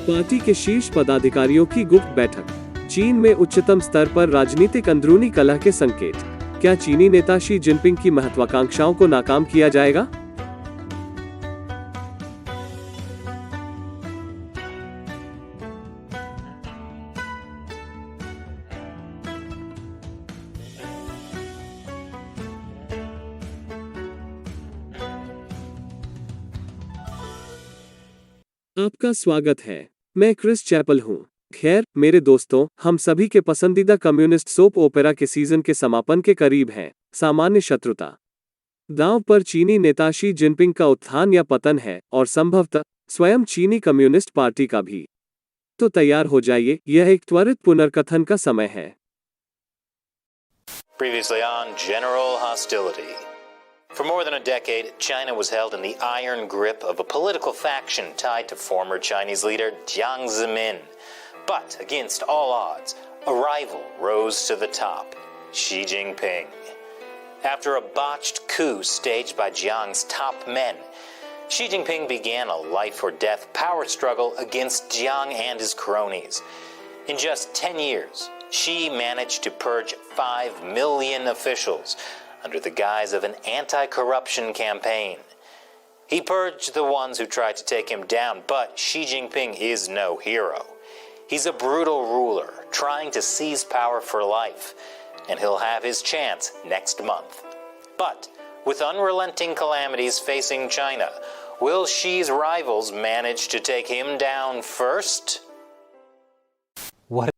Party के शीर्ष पदाधिकारियों की गुप्त बैठक। चीन में उच्चतम स्तर पर राजनीतिक अंदरूनी कलह के संकेत। क्या चीनी नेता शी जिनपिंग की महत्वाकांक्षाओं को नाकाम किया जाएगा? आपका स्वागत है। मैं क्रिस चैपल हूँ। खैर मेरे दोस्तों, हम सभी के पसंदीदा कम्युनिस्ट सोप ओपेरा के सीजन के समापन के करीब हैं। सामान्य शत्रुता। दांव पर चीनी नेता शी जिनपिंग का उत्थान या पतन है, और संभवतः स्वयं चीनी कम्युनिस्ट पार्टी का भी। तो तैयार हो जाइए, यह एक त्वरित पुनर्कथन का समय है। Previously on General Hostility. For more than a decade, China was held in the iron grip of a political faction tied to former Chinese leader Jiang Zemin. But against all odds, a rival rose to the top, Xi Jinping. After a botched coup staged by Jiang's top men, Xi Jinping began a life-or-death power struggle against Jiang and his cronies. In just 10 years, Xi managed to purge 5 million officials under the guise of an anti-corruption campaign. He purged the ones who tried to take him down, but Xi Jinping is no hero. He's a brutal ruler trying to seize power for life, and he'll have his chance next month. But with unrelenting calamities facing China, will Xi's rivals manage to take him down first?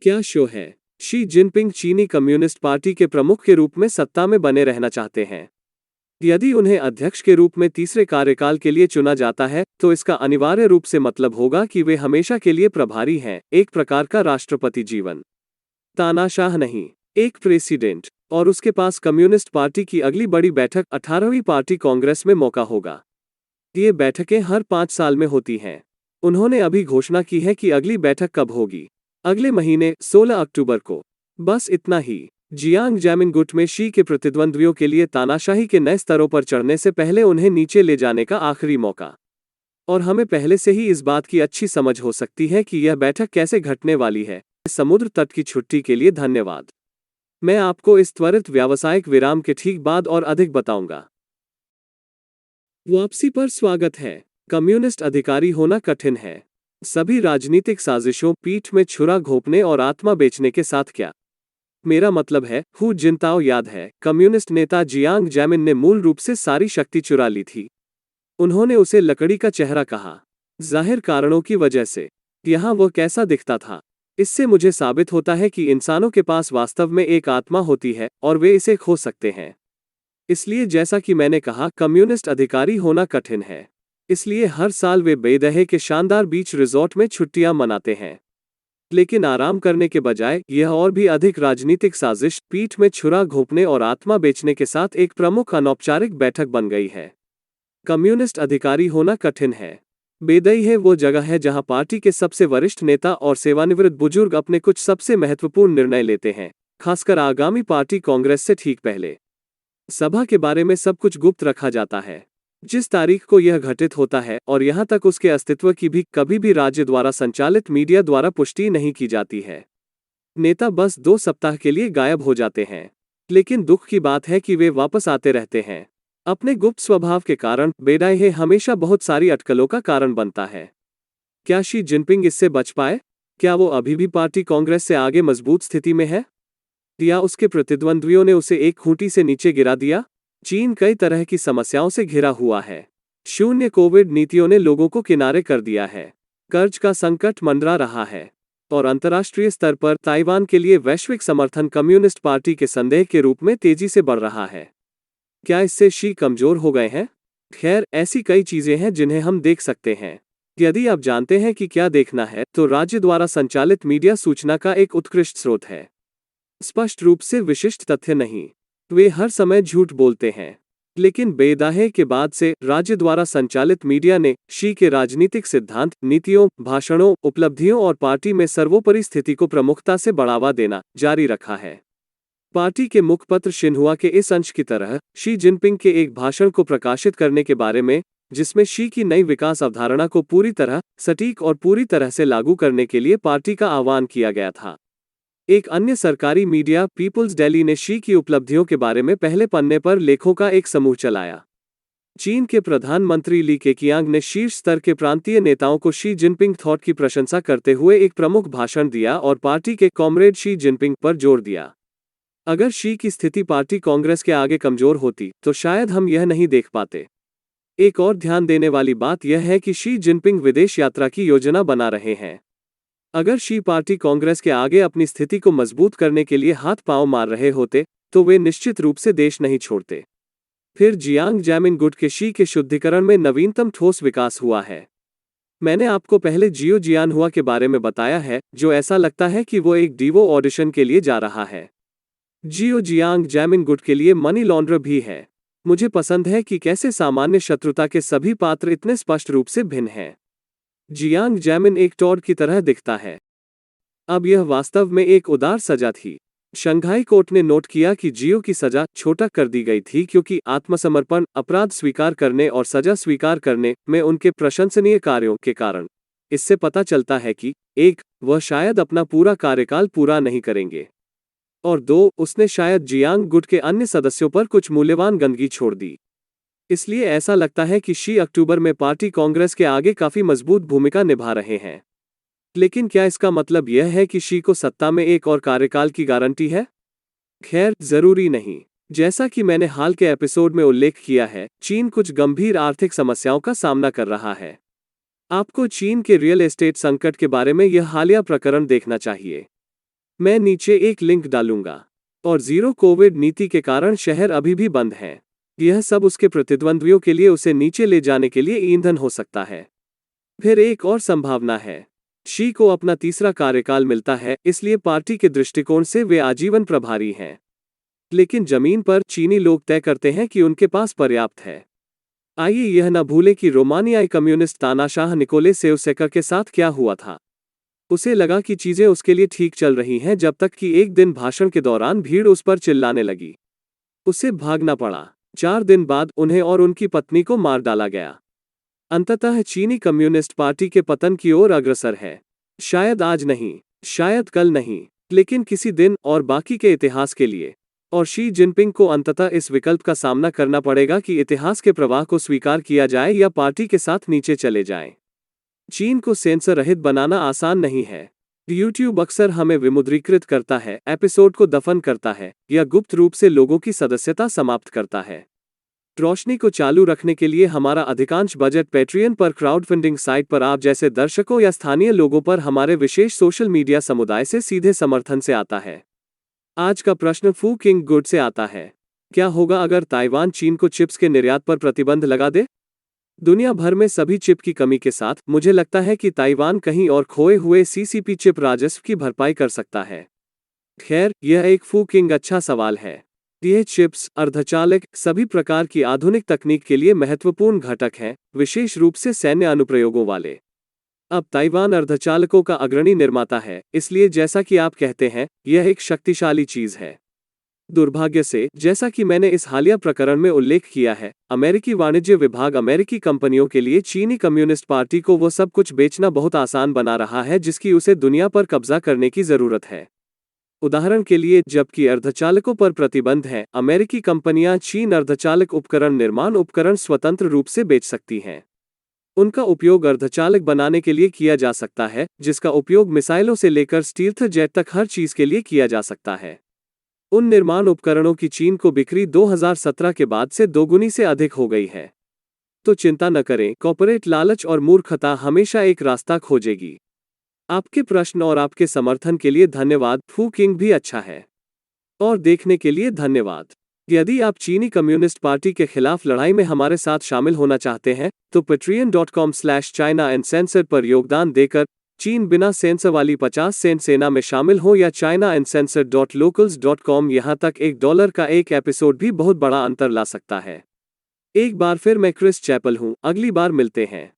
क्या show है? Xi Jinping चीनी communist party के प्रमुख के रूप में सत्ता में बने रहना चाहते हैं। यदि उन्हें अध्यक्ष के रूप में तीसरे कार्यकाल के लिए चुना जाता है, तो इसका अनिवार्य रूप से मतलब होगा कि वे हमेशा के लिए प्रभारी हैं, एक प्रकार का राष्ट्रपति जीवन। तानाशाह नहीं, एक प्रेसिडेंट। और उसके पास कम्युनिस्ट पार्टी की अगली बड़ी बैठक 18वीं पार्टी कांग्रेस में मौका होगा। ये बैठकें हर 5 साल में होती हैं। उन्होंने अभी घोषणा की है कि अगली बैठक कब होगी। अगले महीने 16 अक्टूबर को। बस इतना ही। जियांग जैमिन गुट में शी के प्रतिद्वंद्वियों के लिए तानाशाही के नए स्तरों पर चढ़ने से पहले उन्हें नीचे ले जाने का आखिरी मौका। और हमें पहले से ही इस बात की अच्छी समझ हो सकती है कि यह बैठक कैसे घटने वाली है। समुद्र तट की छुट्टी के लिए धन्यवाद। मैं आपको इस त्वरित व्यावसायिक विराम के ठीक बाद और अधिक बताऊंगा। वापसी पर स्वागत है। कम्युनिस्ट अधिकारी होना कठिन है। सभी राजनीतिक साजिशों, पीठ में छुरा घोंपने और आत्मा बेचने के साथ क्या? मेरा मतलब है, हु जिनताओ याद है, कम्युनिस्ट नेता जियांग जैमिन ने मूल रूप से सारी शक्ति चुरा ली थी। उन्होंने उसे लकड़ी का चेहरा कहा, जाहिर कारणों की वजह से। यहाँ वह कैसा दिखता था? इससे मुझे साबित होता है कि इंसानों के पास वास्तव में एक आत्मा होती है, और वे इसे खो सकते हैं। इसलिए जैसा कि मैंने कहा, कम्युनिस्ट अधिकारी होना कठिन है। इसलिए हर साल वे बेदहे के शानदार बीच रिजॉर्ट में छुट्टियां मनाते हैं। लेकिन आराम करने के बजाय यह और भी अधिक राजनीतिक साजिश, पीठ में छुरा घोंपने और आत्मा बेचने के साथ एक प्रमुख अनौपचारिक बैठक बन गई है। कम्युनिस्ट अधिकारी होना कठिन है। बेदहे वो जगह है जहां पार्टी के सबसे वरिष्ठ नेता और सेवानिवृत्त बुजुर्ग अपने कुछ सबसे महत्वपूर्ण निर्णय लेते हैं, खासकर आगामी पार्टी कांग्रेस से ठीक पहले। सभा के बारे में सब कुछ गुप्त रखा जाता है। जिस तारीख को यह घटित होता है, और यहां तक उसके अस्तित्व की भी कभी भी राज्य द्वारा संचालित मीडिया द्वारा पुष्टि नहीं की जाती है। नेता बस 2 सप्ताह के लिए गायब हो जाते हैं। लेकिन दुख की बात है कि वे वापस आते रहते हैं। अपने गुप्त स्वभाव के कारण बेदहे हमेशा बहुत सारी अटकलों का कारण बनता है। क्या शी जिनपिंग इससे बच पाए? क्या वो अभी भी पार्टी कांग्रेस से आगे मजबूत स्थिति में है, या उसके प्रतिद्वंद्वियों ने उसे एक खूंटी से नीचे गिरा दिया? चीन कई तरह की समस्याओं से घिरा हुआ है। शून्य कोविड नीतियों ने लोगों को किनारे कर दिया है। कर्ज का संकट मंडरा रहा है। और अंतर्राष्ट्रीय स्तर पर ताइवान के लिए वैश्विक समर्थन कम्युनिस्ट पार्टी के संदेह के रूप में तेजी से बढ़ रहा है। क्या इससे शी कमजोर हो गए हैं? खैर, ऐसी कई चीजें हैं जिन्हें हम देख सकते हैं। यदि आप जानते हैं कि क्या देखना है, तो राज्य द्वारा संचालित मीडिया सूचना का एक उत्कृष्ट स्रोत है। स्पष्ट रूप से विशिष्ट तथ्य नहीं। वे हर समय झूठ बोलते हैं। लेकिन बेदहे के बाद से राज्य द्वारा संचालित मीडिया ने शी के राजनीतिक सिद्धांत, नीतियों, भाषणों, उपलब्धियों और पार्टी में सर्वोपरि स्थिति को प्रमुखता से बढ़ावा देना जारी रखा है। पार्टी के मुखपत्र शिन्हुआ के इस अंश की तरह शी जिनपिंग के एक भाषण को प्रकाशित करने के बारे में जिसमें शी की नई विकास अवधारणा को पूरी तरह सटीक और पूरी तरह से लागू करने के लिए पार्टी का आह्वान किया गया था। एक अन्य सरकारी मीडिया पीपुल्स डेली ने शी की उपलब्धियों के बारे में पहले पन्ने पर लेखों का एक समूह चलाया। चीन के प्रधानमंत्री ली केकियांग ने शीर्ष स्तर के प्रांतीय नेताओं को शी जिनपिंग थॉट की प्रशंसा करते हुए एक प्रमुख भाषण दिया और पार्टी के कॉमरेड शी जिनपिंग पर जोर दिया। अगर शी की स्थिति पार्टी कांग्रेस के आगे कमजोर होती तो शायद हम यह नहीं देख पाते। एक और ध्यान देने वाली बात यह है कि शी जिनपिंग विदेश यात्रा की योजना बना रहे हैं। अगर शी पार्टी कांग्रेस के आगे अपनी स्थिति को मजबूत करने के लिए हाथ पांव मार रहे होते तो वे निश्चित रूप से देश नहीं छोड़ते। फिर जियांग जैमिन गुट के शी के शुद्धिकरण में नवीनतम ठोस विकास हुआ है। मैंने आपको पहले जियो जियान हुआ के बारे में बताया है, जो ऐसा लगता है कि वो एक डीवो ऑडिशन के लिए जा रहा है। जियो जियांग जैमिन गुट के लिए मनी लॉन्ड्रर भी है। मुझे पसंद है कि कैसे सामान्य शत्रुता के सभी पात्र इतने स्पष्ट रूप से भिन्न हैं। जियांग जैमिन एक टॉड की तरह दिखता है। अब यह वास्तव में एक उदार सजा थी। शंघाई कोर्ट ने नोट किया कि जियो की सजा छोटा कर दी गई थी क्योंकि आत्मसमर्पण, अपराध स्वीकार करने और सजा स्वीकार करने में उनके प्रशंसनीय कार्यों के कारण। इससे पता चलता है कि 1. वह शायद अपना पूरा कार्यकाल पूरा नहीं करेंगे, और 2. उसने शायद जियांग गुट के अन्य सदस्यों पर कुछ मूल्यवान गंदगी छोड़ दी। इसलिए ऐसा लगता है कि शी अक्टूबर में पार्टी कांग्रेस के आगे काफी मजबूत भूमिका निभा रहे हैं। लेकिन क्या इसका मतलब यह है कि शी को सत्ता में एक और कार्यकाल की गारंटी है? खैर, जरूरी नहीं। जैसा कि मैंने हाल के एपिसोड में उल्लेख किया है, चीन कुछ गंभीर आर्थिक समस्याओं का सामना कर रहा है। आपको चीन के रियल एस्टेट संकट के बारे में यह हालिया प्रकरण देखना चाहिए। मैं नीचे एक लिंक डालूंगा। और जीरो कोविड नीति के कारण शहर अभी भी बंद हैं। यह सब उसके प्रतिद्वंद्वियों के लिए उसे नीचे ले जाने के लिए ईंधन हो सकता है। फिर एक और संभावना है। शी को अपना तीसरा कार्यकाल मिलता है, इसलिए पार्टी के दृष्टिकोण से वे आजीवन प्रभारी हैं। लेकिन जमीन पर चीनी लोग तय करते हैं कि उनके पास पर्याप्त है। आइए यह न भूलें कि रोमानियाई कम्युनिस्ट तानाशाह निकोले सेउसेकर के साथ क्या हुआ था। उसे लगा कि चीजें उसके लिए ठीक चल रही हैं जब तक कि एक दिन भाषण के दौरान भीड़ उस पर चिल्लाने लगी। उसे भागना पड़ा। 4 दिन बाद उन्हें और उनकी पत्नी को मार डाला गया। अंततः चीनी कम्युनिस्ट पार्टी के पतन की ओर अग्रसर है। शायद आज नहीं, शायद कल नहीं, लेकिन किसी दिन और बाकी के इतिहास के लिए। और शी जिनपिंग को अंततः इस विकल्प का सामना करना पड़ेगा कि इतिहास के प्रवाह को स्वीकार किया जाए या पार्टी के साथ नीचे चले जाएं। चीन को सेंसर रहित बनाना आसान नहीं है। यूट्यूब अक्सर हमें विमुद्रीकृत करता है, एपिसोड को दफन करता है या गुप्त रूप से लोगों की सदस्यता समाप्त करता है। रोशनी को चालू रखने के लिए हमारा अधिकांश बजट पेट्रियन पर, क्राउडफंडिंग साइट पर आप जैसे दर्शकों या स्थानीय लोगों पर हमारे विशेष सोशल मीडिया समुदाय से सीधे समर्थन से आता है। आज का प्रश्न फू किंग गुड से आता है। क्या होगा अगर ताइवान चीन को चिप्स के निर्यात पर प्रतिबंध लगा दे? दुनिया भर में सभी चिप की कमी के साथ मुझे लगता है कि ताइवान कहीं और खोए हुए सीसीपी चिप राजस्व की भरपाई कर सकता है। खैर, यह एक फू किंग अच्छा सवाल है। ये चिप्स, अर्धचालक, सभी प्रकार की आधुनिक तकनीक के लिए महत्वपूर्ण घटक हैं, विशेष रूप से सैन्य अनुप्रयोगों वाले। अब ताइवान अर्धचालकों का अग्रणी निर्माता है, इसलिए जैसा कि आप कहते हैं, यह एक शक्तिशाली चीज है। दुर्भाग्य से, जैसा कि मैंने इस हालिया प्रकरण में उल्लेख किया है, अमेरिकी वाणिज्य विभाग अमेरिकी कंपनियों के लिए चीनी कम्युनिस्ट पार्टी को वो सब कुछ बेचना बहुत आसान बना रहा है जिसकी उसे दुनिया पर कब्जा करने की जरूरत है। उदाहरण के लिए, जबकि अर्धचालकों पर प्रतिबंध है, अमेरिकी कंपनियां चीन अर्धचालक उपकरण निर्माण उपकरण स्वतंत्र रूप से बेच सकती हैं। उनका उपयोग अर्धचालक बनाने के लिए किया जा सकता है, जिसका उपयोग मिसाइलों से लेकर स्टील्थ जेट तक हर चीज के लिए किया जा सकता है। उन निर्माण उपकरणों की चीन को बिक्री 2017 के बाद से दोगुनी से अधिक हो गई है। तो चिंता न करें, कॉर्पोरेट लालच और मूर्खता हमेशा एक रास्ता खोजेगी। आपके प्रश्न और आपके समर्थन के लिए धन्यवाद। फू किंग भी अच्छा है। और देखने के लिए धन्यवाद। यदि आप चीनी कम्युनिस्ट पार्टी के खिलाफ लड़ाई में हमारे साथ शामिल होना चाहते हैं तो patreon.com/China Uncensored पर योगदान देकर चीन बिना सेंसर वाली 50 सेंट सेना में शामिल हो, या chinauncensored.locals.com। यहाँ तक $1 का एक एपिसोड भी बहुत बड़ा अंतर ला सकता है। एक बार फिर मैं क्रिस चैपल हूँ। अगली बार मिलते हैं।